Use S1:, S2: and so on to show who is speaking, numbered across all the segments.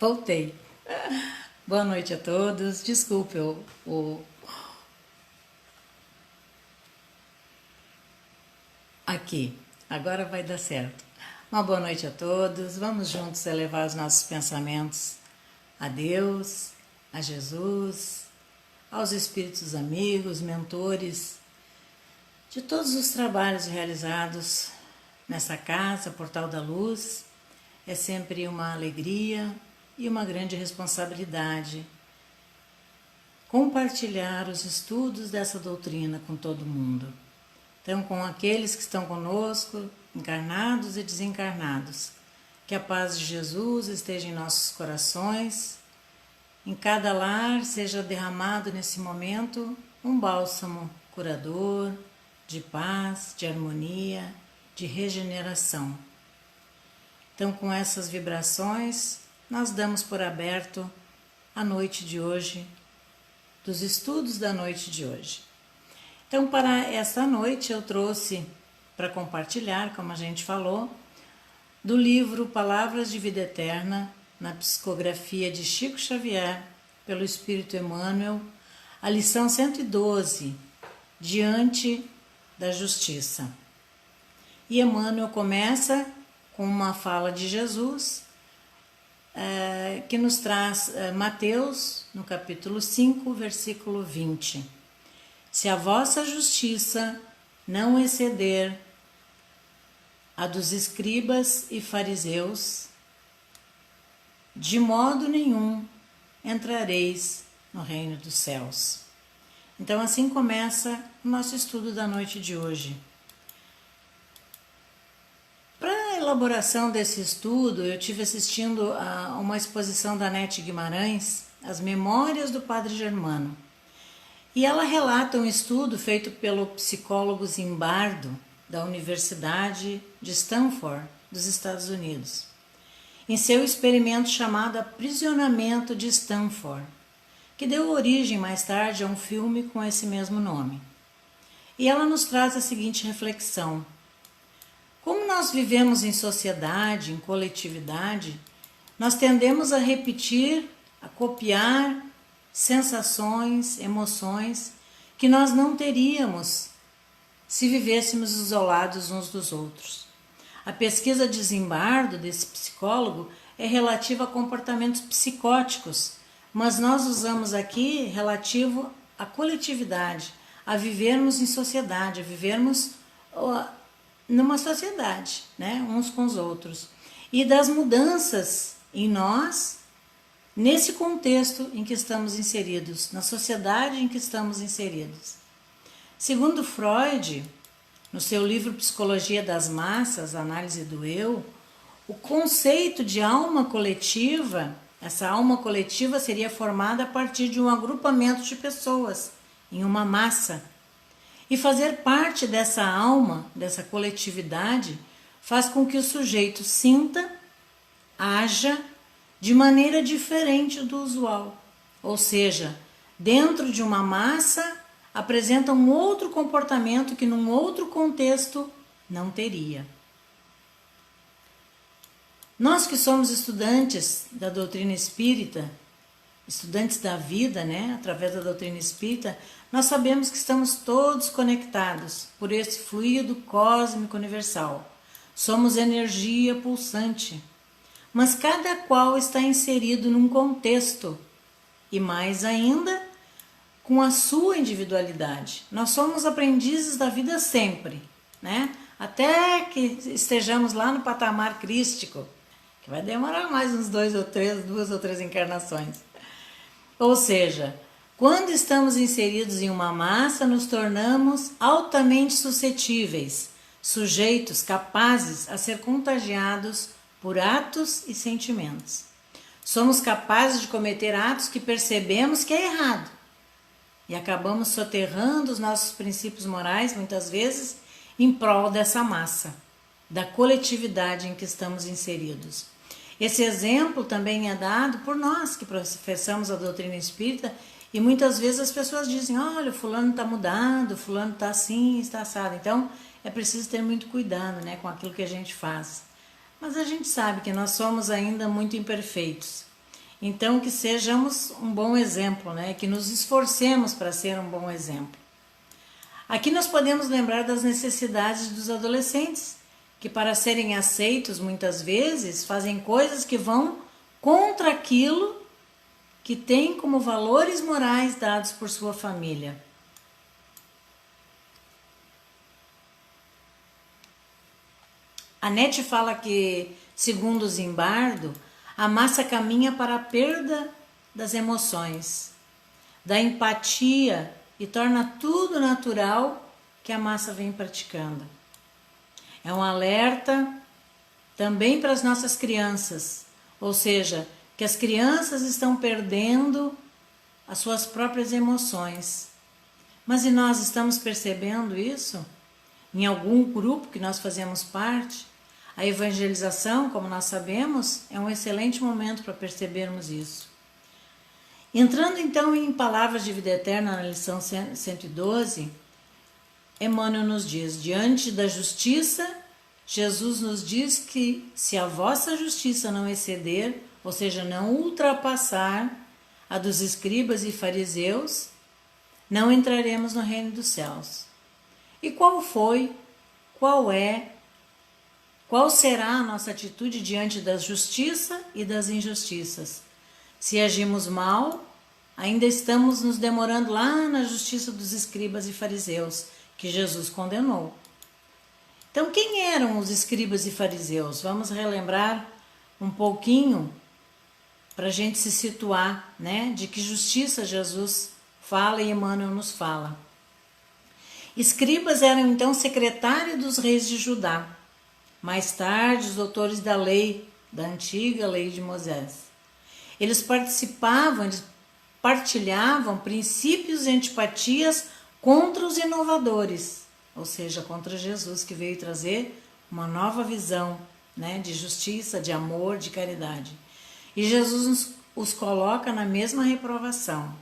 S1: Voltei. Boa noite a todos. Desculpe aqui. Agora vai dar certo. Uma boa noite a todos. Vamos juntos elevar os nossos pensamentos a Deus, a Jesus, aos espíritos amigos, mentores, de todos os trabalhos realizados nessa casa, Portal da Luz. É sempre uma alegria e uma grande responsabilidade compartilhar os estudos dessa doutrina com todo mundo. Então, com aqueles que estão conosco, encarnados e desencarnados, que a paz de Jesus esteja em nossos corações, em cada lar seja derramado nesse momento um bálsamo curador, de paz, de harmonia, de regeneração. Então, com essas vibrações, nós damos por aberto a noite de hoje, dos estudos da noite de hoje. Então, para esta noite, eu trouxe para compartilhar, como a gente falou, do livro Palavras de Vida Eterna, na psicografia de Chico Xavier, pelo Espírito Emmanuel, a lição 112, Diante da Justiça. E Emmanuel começa com uma fala de Jesus, que nos traz Mateus, no capítulo 5, versículo 20. Se a vossa justiça não exceder a dos escribas e fariseus, de modo nenhum entrareis no reino dos céus. Então assim começa o nosso estudo da noite de hoje. Para a elaboração desse estudo, eu tive assistindo a uma exposição da Nete Guimarães, As Memórias do Padre Germano. E ela relata um estudo feito pelo psicólogo Zimbardo, da Universidade de Stanford, dos Estados Unidos, em seu experimento chamado Aprisionamento de Stanford, que deu origem mais tarde a um filme com esse mesmo nome. E ela nos traz a seguinte reflexão: como nós vivemos em sociedade, em coletividade, nós tendemos a repetir, a copiar sensações, emoções que nós não teríamos se vivêssemos isolados uns dos outros. A pesquisa de Zimbardo, desse psicólogo, é relativa a comportamentos psicóticos, mas nós usamos aqui relativo à coletividade, a vivermos em sociedade, a vivermos numa sociedade, né, uns com os outros, e das mudanças em nós, nesse contexto em que estamos inseridos, na sociedade em que estamos inseridos. Segundo Freud, no seu livro Psicologia das Massas, Análise do Eu, o conceito de alma coletiva, essa alma coletiva seria formada a partir de um agrupamento de pessoas, em uma massa. E fazer parte dessa alma, dessa coletividade, faz com que o sujeito sinta, haja de maneira diferente do usual. Ou seja, dentro de uma massa, apresenta um outro comportamento que num outro contexto não teria. Nós que somos estudantes da doutrina espírita, estudantes da vida, né, através da doutrina espírita, nós sabemos que estamos todos conectados por esse fluido cósmico universal. Somos energia pulsante, mas cada qual está inserido num contexto e mais ainda com a sua individualidade. Nós somos aprendizes da vida sempre, né? Até que estejamos lá no patamar crístico, que vai demorar mais uns 2 ou três encarnações. Ou seja, quando estamos inseridos em uma massa, nos tornamos altamente suscetíveis, sujeitos capazes a ser contagiados por atos e sentimentos. Somos capazes de cometer atos que percebemos que é errado e acabamos soterrando os nossos princípios morais, muitas vezes, em prol dessa massa, da coletividade em que estamos inseridos. Esse exemplo também é dado por nós que professamos a doutrina espírita e muitas vezes as pessoas dizem: olha, fulano está mudado, fulano está assim, está assado. Então é preciso ter muito cuidado, com aquilo que a gente faz. Mas a gente sabe que nós somos ainda muito imperfeitos. Então, que sejamos um bom exemplo, né? Que nos esforcemos para ser um bom exemplo. Aqui nós podemos lembrar das necessidades dos adolescentes, que para serem aceitos muitas vezes fazem coisas que vão contra aquilo que tem como valores morais dados por sua família. A Nete fala que, segundo Zimbardo, a massa caminha para a perda das emoções, da empatia e torna tudo natural que a massa vem praticando. É um alerta também para as nossas crianças, ou seja, que as crianças estão perdendo as suas próprias emoções. Mas e nós estamos percebendo isso? Em algum grupo que nós fazemos parte? A evangelização, como nós sabemos, é um excelente momento para percebermos isso. Entrando então em Palavras de Vida Eterna, na lição 112, Emmanuel nos diz: diante da justiça, Jesus nos diz que se a vossa justiça não exceder, ou seja, não ultrapassar a dos escribas e fariseus, não entraremos no reino dos céus. E qual será a nossa atitude diante da justiça e das injustiças? Se agimos mal, ainda estamos nos demorando lá na justiça dos escribas e fariseus, que Jesus condenou. Então, quem eram os escribas e fariseus? Vamos relembrar um pouquinho para a gente se situar, né? De que justiça Jesus fala e Emmanuel nos fala. Escribas eram então secretários dos reis de Judá. Mais tarde, os doutores da lei, da antiga lei de Moisés. Eles partilhavam princípios e antipatias contra os inovadores, ou seja, contra Jesus, que veio trazer uma nova visão, né, de justiça, de amor, de caridade. E Jesus os coloca na mesma reprovação.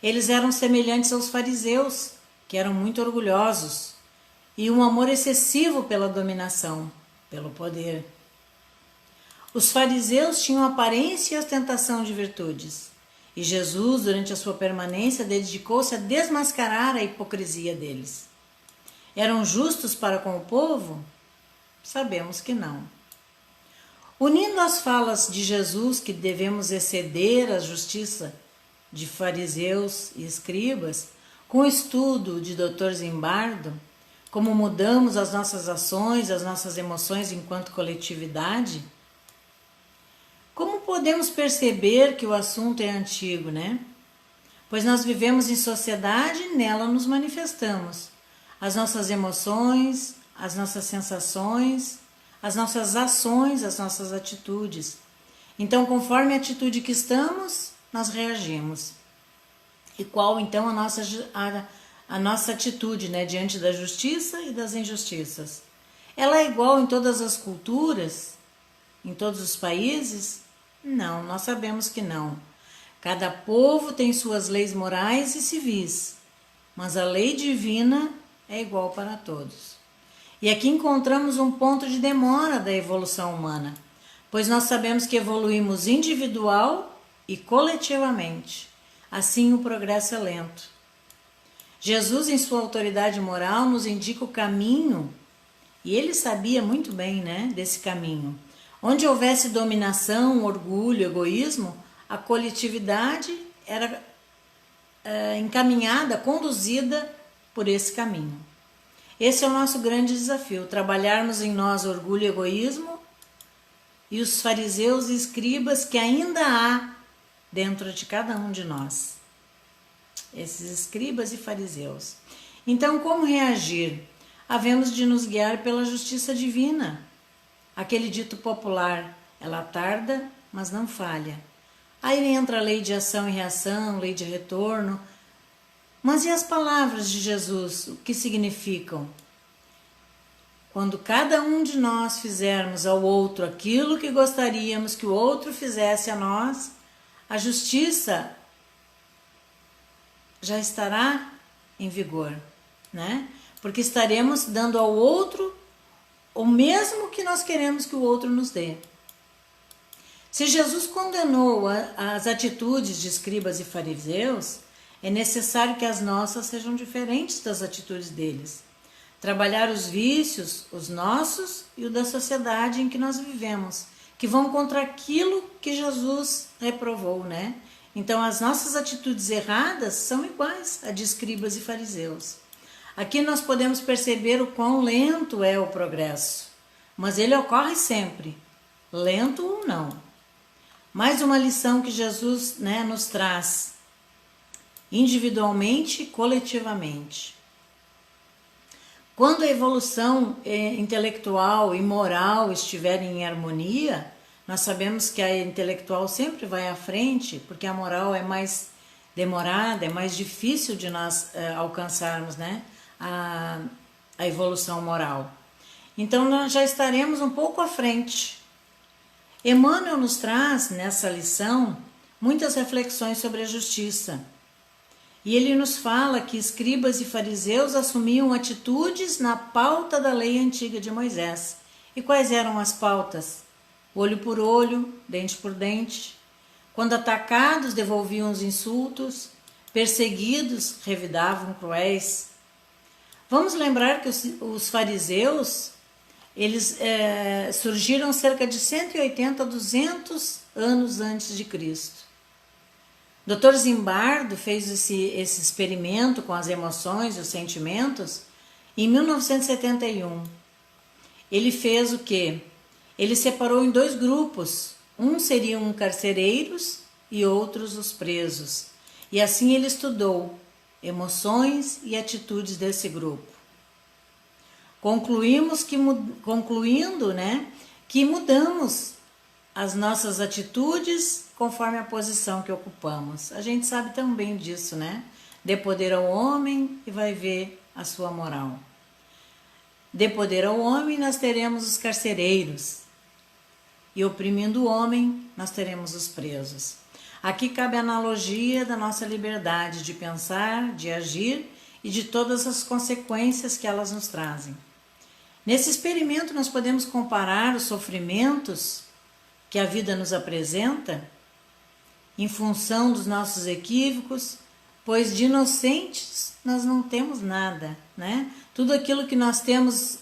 S1: Eles eram semelhantes aos fariseus, que eram muito orgulhosos, e um amor excessivo pela dominação, pelo poder. Os fariseus tinham aparência e ostentação de virtudes, e Jesus, durante a sua permanência, dedicou-se a desmascarar a hipocrisia deles. Eram justos para com o povo? Sabemos que não. Unindo as falas de Jesus que devemos exceder a justiça de fariseus e escribas, com o estudo de Dr. Zimbardo, como mudamos as nossas ações, as nossas emoções enquanto coletividade, como podemos perceber que o assunto é antigo, né? Pois nós vivemos em sociedade e nela nos manifestamos. As nossas emoções, as nossas sensações, as nossas ações, as nossas atitudes. Então, conforme a atitude que estamos, nós reagimos. E qual então a nossa atitude, né, diante da justiça e das injustiças? Ela é igual em todas as culturas, em todos os países? Não, nós sabemos que não. Cada povo tem suas leis morais e civis, mas a lei divina é igual para todos. E aqui encontramos um ponto de demora da evolução humana, pois nós sabemos que evoluímos individual e coletivamente. Assim o progresso é lento. Jesus, em sua autoridade moral, nos indica o caminho, e ele sabia muito bem, né, desse caminho. Onde houvesse dominação, orgulho, egoísmo, a coletividade era encaminhada, conduzida por esse caminho. Esse é o nosso grande desafio, trabalharmos em nós orgulho e egoísmo e os fariseus e escribas que ainda há dentro de cada um de nós. Esses escribas e fariseus. Então, como reagir? Havemos de nos guiar pela justiça divina. Aquele dito popular, ela tarda, mas não falha. Aí entra a lei de ação e reação, lei de retorno. Mas e as palavras de Jesus, o que significam? Quando cada um de nós fizermos ao outro aquilo que gostaríamos que o outro fizesse a nós, a justiça já estará em vigor, né? Porque estaremos dando ao outro o mesmo que nós queremos que o outro nos dê. Se Jesus condenou as atitudes de escribas e fariseus, é necessário que as nossas sejam diferentes das atitudes deles. Trabalhar os vícios, os nossos e o da sociedade em que nós vivemos, que vão contra aquilo que Jesus reprovou, né? Então as nossas atitudes erradas são iguais a de escribas e fariseus. Aqui nós podemos perceber o quão lento é o progresso, mas ele ocorre sempre, lento ou não. Mais uma lição que Jesus, né, nos traz, individualmente e coletivamente. Quando a evolução intelectual e moral estiver em harmonia, nós sabemos que a intelectual sempre vai à frente, porque a moral é mais demorada, é mais difícil de nós alcançarmos, né, a evolução moral. Então nós já estaremos um pouco à frente. Emmanuel nos traz nessa lição muitas reflexões sobre a justiça. E ele nos fala que escribas e fariseus assumiam atitudes na pauta da lei antiga de Moisés. E quais eram as pautas? Olho por olho, dente por dente. Quando atacados, devolviam os insultos. Perseguidos, revidavam cruéis. Vamos lembrar que os fariseus, eles surgiram cerca de 180 a 200 anos antes de Cristo. Dr. Zimbardo fez esse experimento com as emoções e os sentimentos em 1971. Ele fez o quê? Ele separou em 2 grupos. Um seriam carcereiros e outros os presos. E assim ele estudou emoções e atitudes desse grupo. Concluindo, né, que mudamos as nossas atitudes conforme a posição que ocupamos. A gente sabe tão bem disso, né? Dê poder ao homem e vai ver a sua moral. Dê poder ao homem, nós teremos os carcereiros. E oprimindo o homem, nós teremos os presos. Aqui cabe a analogia da nossa liberdade de pensar, de agir e de todas as consequências que elas nos trazem. Nesse experimento, nós podemos comparar os sofrimentos que a vida nos apresenta em função dos nossos equívocos, pois de inocentes nós não temos nada, né? Tudo aquilo que nós temos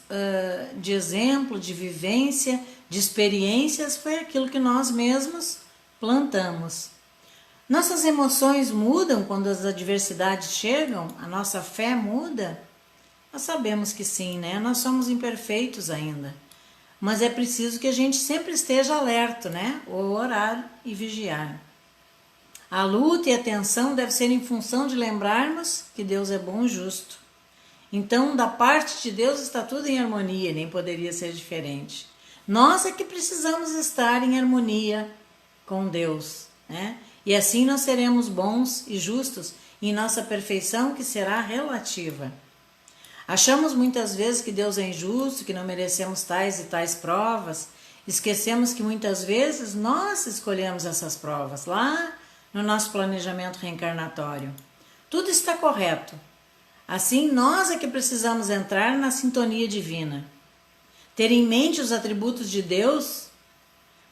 S1: de exemplo, de vivência, de experiências, foi aquilo que nós mesmos plantamos. Nossas emoções mudam quando as adversidades chegam? A nossa fé muda? Nós sabemos que sim, né? Nós somos imperfeitos ainda. Mas é preciso que a gente sempre esteja alerta, né? Ou orar e vigiar. A luta e a tensão deve ser em função de lembrarmos que Deus é bom e justo. Então, da parte de Deus está tudo em harmonia, nem poderia ser diferente. Nós é que precisamos estar em harmonia com Deus, né? E assim nós seremos bons e justos em nossa perfeição, que será relativa. Achamos muitas vezes que Deus é injusto, que não merecemos tais e tais provas. Esquecemos que muitas vezes nós escolhemos essas provas lá no nosso planejamento reencarnatório. Tudo está correto. Assim, nós é que precisamos entrar na sintonia divina. Ter em mente os atributos de Deus,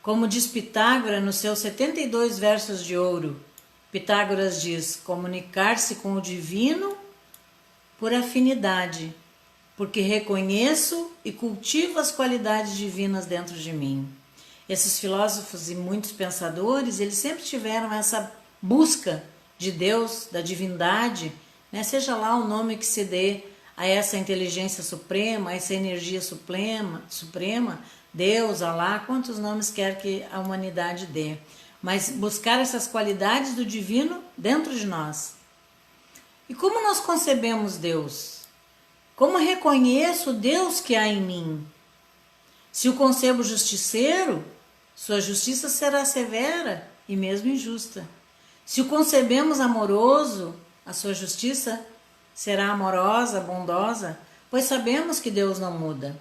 S1: como diz Pitágoras nos seus 72 versos de ouro. Pitágoras diz: comunicar-se com o divino por afinidade, porque reconheço e cultivo as qualidades divinas dentro de mim. Esses filósofos e muitos pensadores, eles sempre tiveram essa busca de Deus, da divindade, né? Seja lá o nome que se dê a essa inteligência suprema, a essa energia suprema, Deus, Alá, quantos nomes quer que a humanidade dê. Mas buscar essas qualidades do divino dentro de nós. E como nós concebemos Deus? Como reconheço o Deus que há em mim? Se o concebo justiceiro, sua justiça será severa e mesmo injusta. Se o concebemos amoroso, a sua justiça será amorosa, bondosa, pois sabemos que Deus não muda.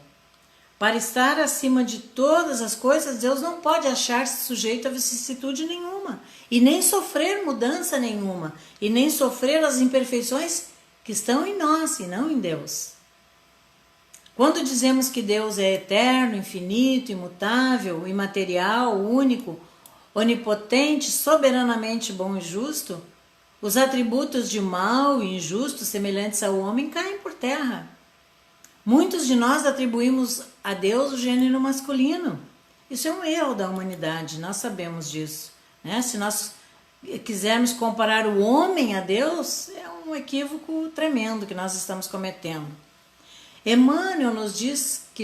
S1: Para estar acima de todas as coisas, Deus não pode achar-se sujeito a vicissitude nenhuma, e nem sofrer mudança nenhuma, e nem sofrer as imperfeições que estão em nós e não em Deus. Quando dizemos que Deus é eterno, infinito, imutável, imaterial, único, onipotente, soberanamente bom e justo, os atributos de mal e injusto semelhantes ao homem caem por terra. Muitos de nós atribuímos a Deus o gênero masculino. Isso é um erro da humanidade, nós sabemos disso, né? Se nós quisermos comparar o homem a Deus, é um equívoco tremendo que nós estamos cometendo. Emmanuel nos diz que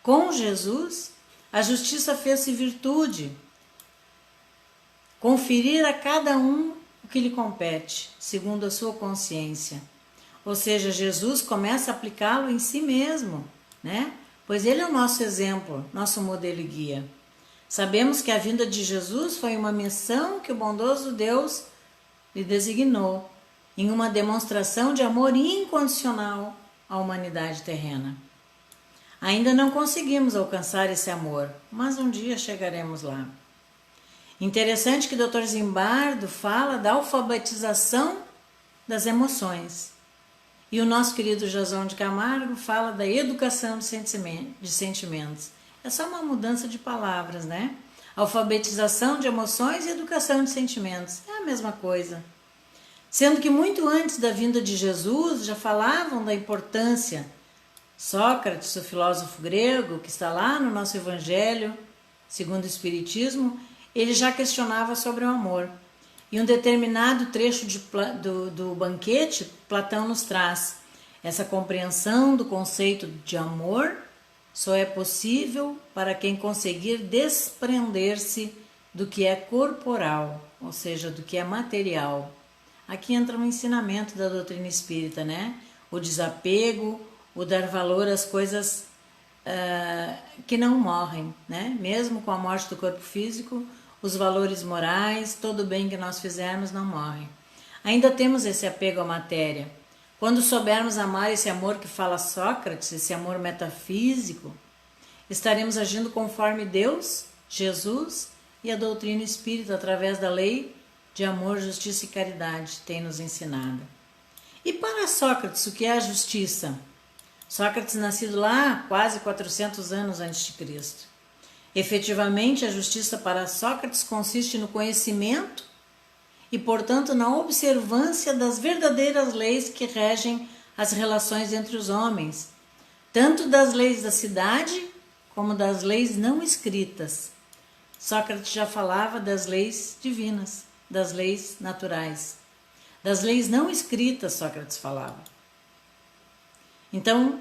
S1: com Jesus, a justiça fez-se virtude. Conferir a cada um o que lhe compete, segundo a sua consciência. Ou seja, Jesus começa a aplicá-lo em si mesmo, né? Pois ele é o nosso exemplo, nosso modelo e guia. Sabemos que a vinda de Jesus foi uma missão que o bondoso Deus lhe designou, em uma demonstração de amor incondicional à humanidade terrena. Ainda não conseguimos alcançar esse amor, mas um dia chegaremos lá. Interessante que o Dr. Zimbardo fala da alfabetização das emoções. E o nosso querido Jason de Camargo fala da educação de sentimentos. É só uma mudança de palavras, né? Alfabetização de emoções e educação de sentimentos. É a mesma coisa. Sendo que muito antes da vinda de Jesus já falavam da importância. Sócrates, o filósofo grego, que está lá no nosso Evangelho, segundo o Espiritismo, ele já questionava sobre o amor. Em um determinado trecho do banquete, Platão nos traz essa compreensão do conceito de amor só é possível para quem conseguir desprender-se do que é corporal, ou seja, do que é material. Aqui entra um ensinamento da doutrina espírita, né? O desapego, o dar valor às coisas que não morrem, né? Mesmo com a morte do corpo físico, os valores morais, todo o bem que nós fizermos não morre. Ainda temos esse apego à matéria. Quando soubermos amar esse amor que fala Sócrates, esse amor metafísico, estaremos agindo conforme Deus, Jesus e a doutrina espírita através da lei de amor, justiça e caridade tem nos ensinado. E para Sócrates, o que é a justiça? Sócrates nascido lá quase 400 anos antes de Cristo. Efetivamente, a justiça para Sócrates consiste no conhecimento e, portanto, na observância das verdadeiras leis que regem as relações entre os homens, tanto das leis da cidade como das leis não escritas. Sócrates já falava das leis divinas, das leis naturais. Das leis não escritas, Sócrates falava. Então,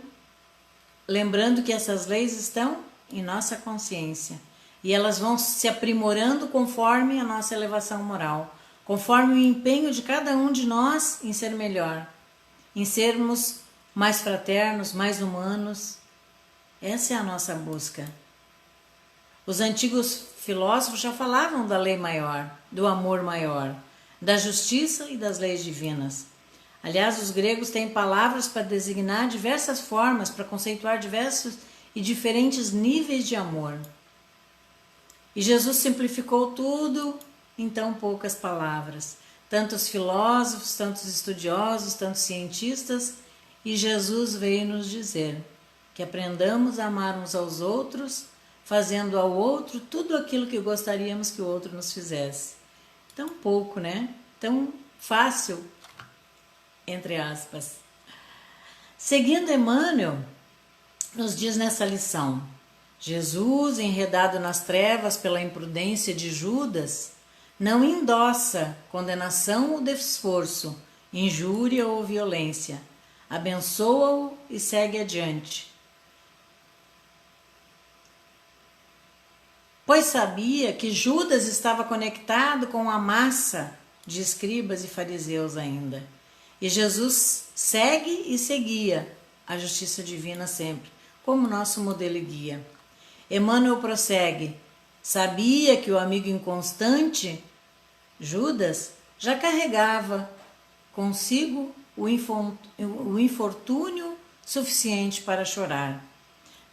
S1: lembrando que essas leis estão em nossa consciência e elas vão se aprimorando conforme a nossa elevação moral, conforme o empenho de cada um de nós em ser melhor, em sermos mais fraternos, mais humanos. Essa é a nossa busca. Os antigos filósofos já falavam da lei maior, do amor maior, da justiça e das leis divinas. Aliás, os gregos têm palavras para designar diversas formas, para conceituar diversos e diferentes níveis de amor. E Jesus simplificou tudo em tão poucas palavras. Tantos filósofos, tantos estudiosos, tantos cientistas, e Jesus veio nos dizer que aprendamos a amar uns aos outros, fazendo ao outro tudo aquilo que gostaríamos que o outro nos fizesse. Tão pouco, né? Tão fácil, entre aspas. Seguindo Emmanuel, nos diz nessa lição: Jesus, enredado nas trevas pela imprudência de Judas, não endossa condenação ou desforço, injúria ou violência, abençoa-o e segue adiante. Pois sabia que Judas estava conectado com a massa de escribas e fariseus ainda. E Jesus segue e seguia a justiça divina sempre, como nosso modelo e guia. Emmanuel prossegue: sabia que o amigo inconstante, Judas, já carregava consigo o infortúnio suficiente para chorar.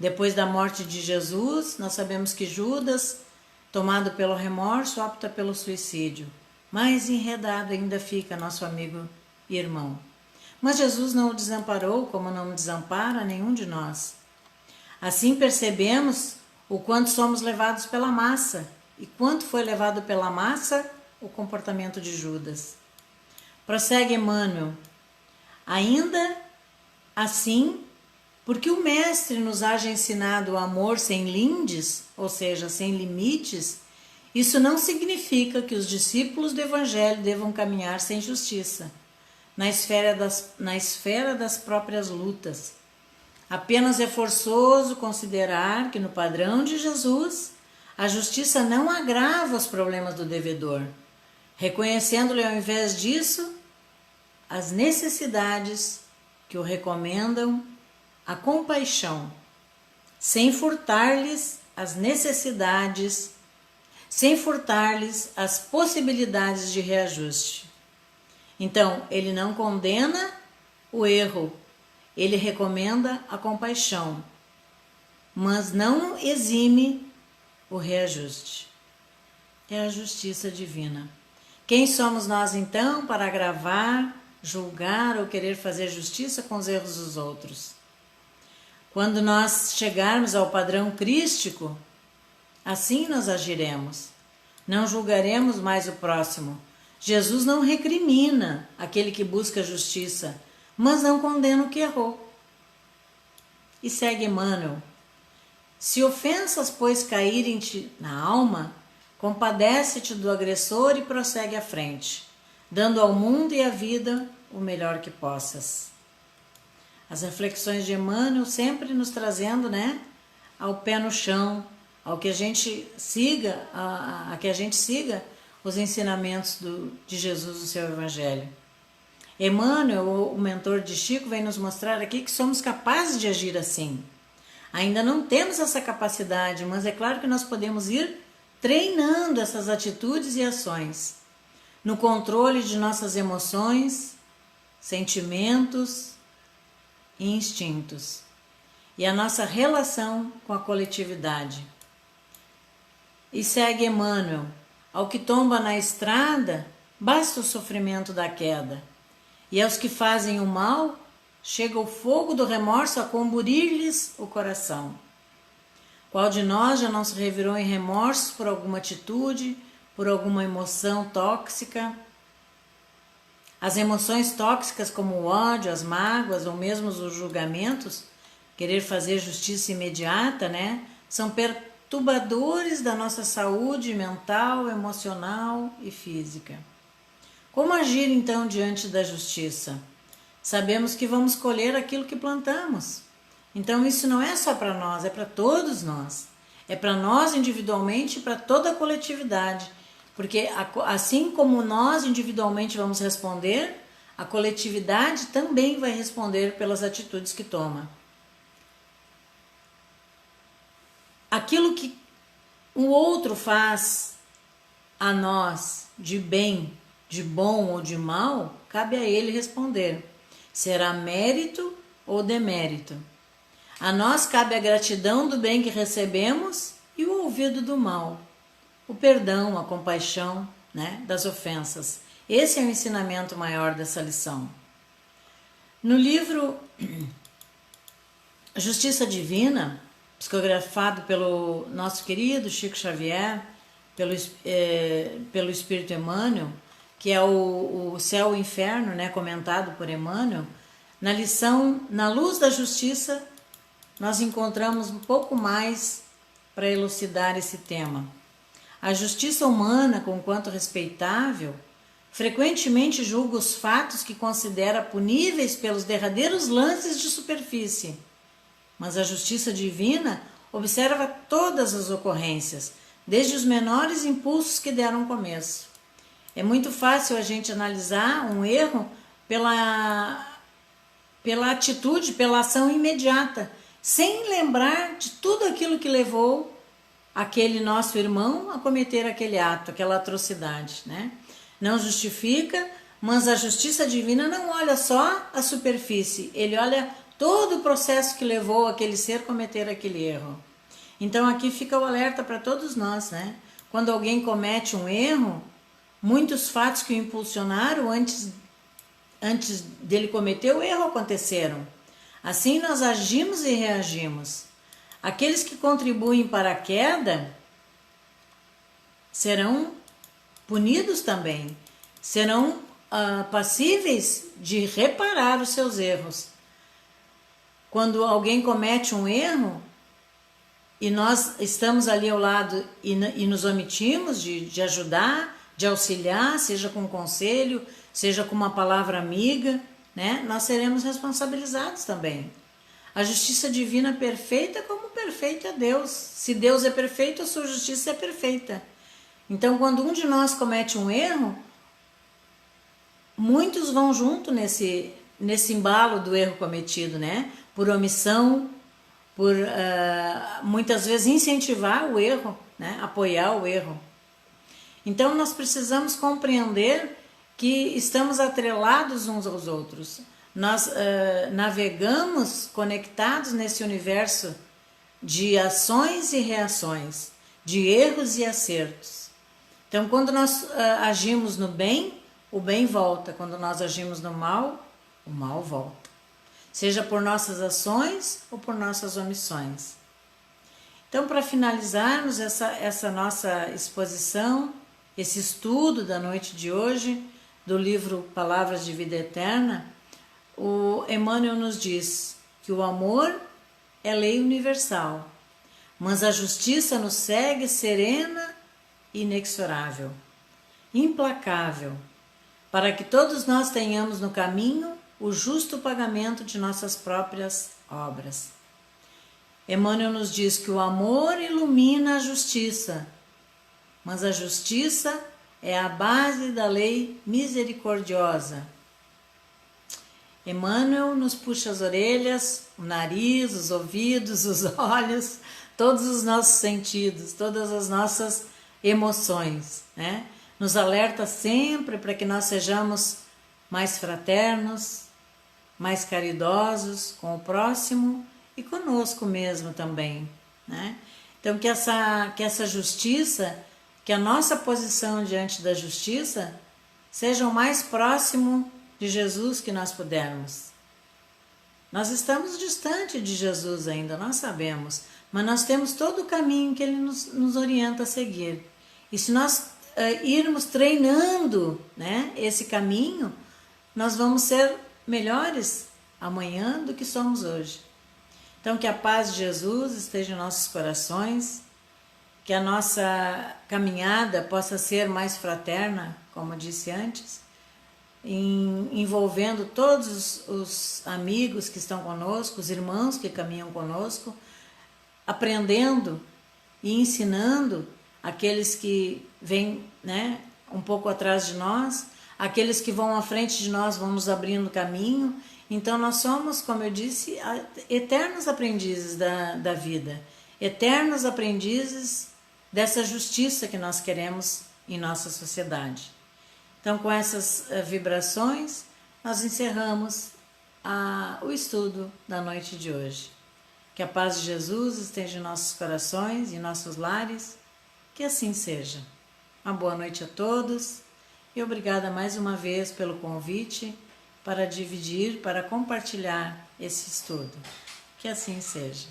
S1: Depois da morte de Jesus, nós sabemos que Judas, tomado pelo remorso, opta pelo suicídio. Mais enredado ainda fica nosso amigo e irmão. Mas Jesus não o desamparou, como não desampara nenhum de nós. Assim percebemos o quanto somos levados pela massa e quanto foi levado pela massa o comportamento de Judas. Prossegue Emmanuel. Ainda assim, porque o Mestre nos haja ensinado o amor sem lindes, ou seja, sem limites, isso não significa que os discípulos do Evangelho devam caminhar sem justiça, na esfera das próprias lutas. Apenas é forçoso considerar que no padrão de Jesus, a justiça não agrava os problemas do devedor, reconhecendo-lhe ao invés disso as necessidades que o recomendam a compaixão, sem furtar-lhes as necessidades, sem furtar-lhes as possibilidades de reajuste. Então, ele não condena o erro, ele recomenda a compaixão, mas não exime o reajuste. É a justiça divina. Quem somos nós, então, para agravar, julgar ou querer fazer justiça com os erros dos outros? Quando nós chegarmos ao padrão crístico, assim nós agiremos. Não julgaremos mais o próximo. Jesus não recrimina aquele que busca justiça, mas não condena o que errou. E segue Emmanuel. Se ofensas, pois, caírem-te na alma, compadece-te do agressor e prossegue à frente, dando ao mundo e à vida o melhor que possas. As reflexões de Emmanuel sempre nos trazendo, ao pé no chão, ao que a gente siga, a que a gente siga os ensinamentos de Jesus no seu Evangelho. Emmanuel, o mentor de Chico, vem nos mostrar aqui que somos capazes de agir assim. Ainda não temos essa capacidade, mas é claro que nós podemos ir treinando essas atitudes e ações no controle de nossas emoções, sentimentos e instintos, e a nossa relação com a coletividade. E segue Emmanuel: ao que tomba na estrada, basta o sofrimento da queda, e aos que fazem o mal, chega o fogo do remorso a comburir-lhes o coração. Qual de nós já não se revirou em remorsos por alguma atitude, por alguma emoção tóxica? As emoções tóxicas como o ódio, as mágoas ou mesmo os julgamentos, querer fazer justiça imediata, são perturbadores da nossa saúde mental, emocional e física. Como agir então diante da justiça? Sabemos que vamos colher aquilo que plantamos. Então isso não é só para nós, é para todos nós. É para nós individualmente e para toda a coletividade. Porque assim como nós individualmente vamos responder, a coletividade também vai responder pelas atitudes que toma. Aquilo que o outro faz a nós de bem, de bom ou de mal, cabe a ele responder. Será mérito ou demérito. A nós cabe a gratidão do bem que recebemos e o ouvido do mal. O perdão, a compaixão, das ofensas. Esse é o ensinamento maior dessa lição. No livro Justiça Divina, psicografado pelo nosso querido Chico Xavier, pelo Espírito Emmanuel, que é o Céu e o Inferno, comentado por Emmanuel, na lição Na Luz da Justiça, nós encontramos um pouco mais para elucidar esse tema. A justiça humana, conquanto respeitável, frequentemente julga os fatos que considera puníveis pelos derradeiros lances de superfície. Mas a justiça divina observa todas as ocorrências, desde os menores impulsos que deram começo. É muito fácil a gente analisar um erro pela atitude, pela ação imediata, sem lembrar de tudo aquilo que levou aquele nosso irmão a cometer aquele ato, aquela atrocidade, Não justifica, mas a justiça divina não olha só a superfície, ele olha todo o processo que levou aquele ser a cometer aquele erro. Então aqui fica o alerta para todos nós, Quando alguém comete um erro, muitos fatos que o impulsionaram antes dele cometer o erro aconteceram. Assim nós agimos e reagimos. Aqueles que contribuem para a queda serão punidos também, serão passíveis de reparar os seus erros. Quando alguém comete um erro e nós estamos ali ao lado e nos omitimos de ajudar, de auxiliar, seja com um conselho, seja com uma palavra amiga, né? Nós seremos responsabilizados também. A justiça divina é perfeita, como perfeito é Deus. Se Deus é perfeito, a sua justiça é perfeita. Então, quando um de nós comete um erro, muitos vão junto nesse embalo do erro cometido, né? Por omissão, por muitas vezes incentivar o erro, né? Apoiar o erro. Então, nós precisamos compreender que estamos atrelados uns aos outros. Nós navegamos conectados nesse universo de ações e reações, de erros e acertos. Então, quando nós agimos no bem, o bem volta. Quando nós agimos no mal, o mal volta. Seja por nossas ações ou por nossas omissões. Então, para finalizarmos essa nossa exposição, esse estudo da noite de hoje, do livro Palavras de Vida Eterna, o Emmanuel nos diz que o amor é lei universal, mas a justiça nos segue serena e inexorável, implacável, para que todos nós tenhamos no caminho o justo pagamento de nossas próprias obras. Emmanuel nos diz que o amor ilumina a justiça, mas a justiça é a base da lei misericordiosa. Emmanuel nos puxa as orelhas, o nariz, os ouvidos, os olhos, todos os nossos sentidos, todas as nossas emoções, né? Nos alerta sempre para que nós sejamos mais fraternos, mais caridosos com o próximo e conosco mesmo também, né? Então que essa justiça, que a nossa posição diante da justiça seja o mais próximo de Jesus que nós pudermos. Nós estamos distante de Jesus ainda, nós sabemos, mas nós temos todo o caminho que Ele nos orienta a seguir. E se nós irmos treinando, né, esse caminho, nós vamos ser melhores amanhã do que somos hoje. Então que a paz de Jesus esteja em nossos corações, que a nossa caminhada possa ser mais fraterna, como eu disse antes, envolvendo todos os amigos que estão conosco, os irmãos que caminham conosco, aprendendo e ensinando aqueles que vêm, né, um pouco atrás de nós, aqueles que vão à frente de nós vão nos abrindo caminho. Então nós somos, como eu disse, eternos aprendizes da vida, eternos aprendizes dessa justiça que nós queremos em nossa sociedade. Então, com essas vibrações, nós encerramos o estudo da noite de hoje. Que a paz de Jesus esteja em nossos corações e em nossos lares, que assim seja. Uma boa noite a todos e obrigada mais uma vez pelo convite para dividir, para compartilhar esse estudo. Que assim seja.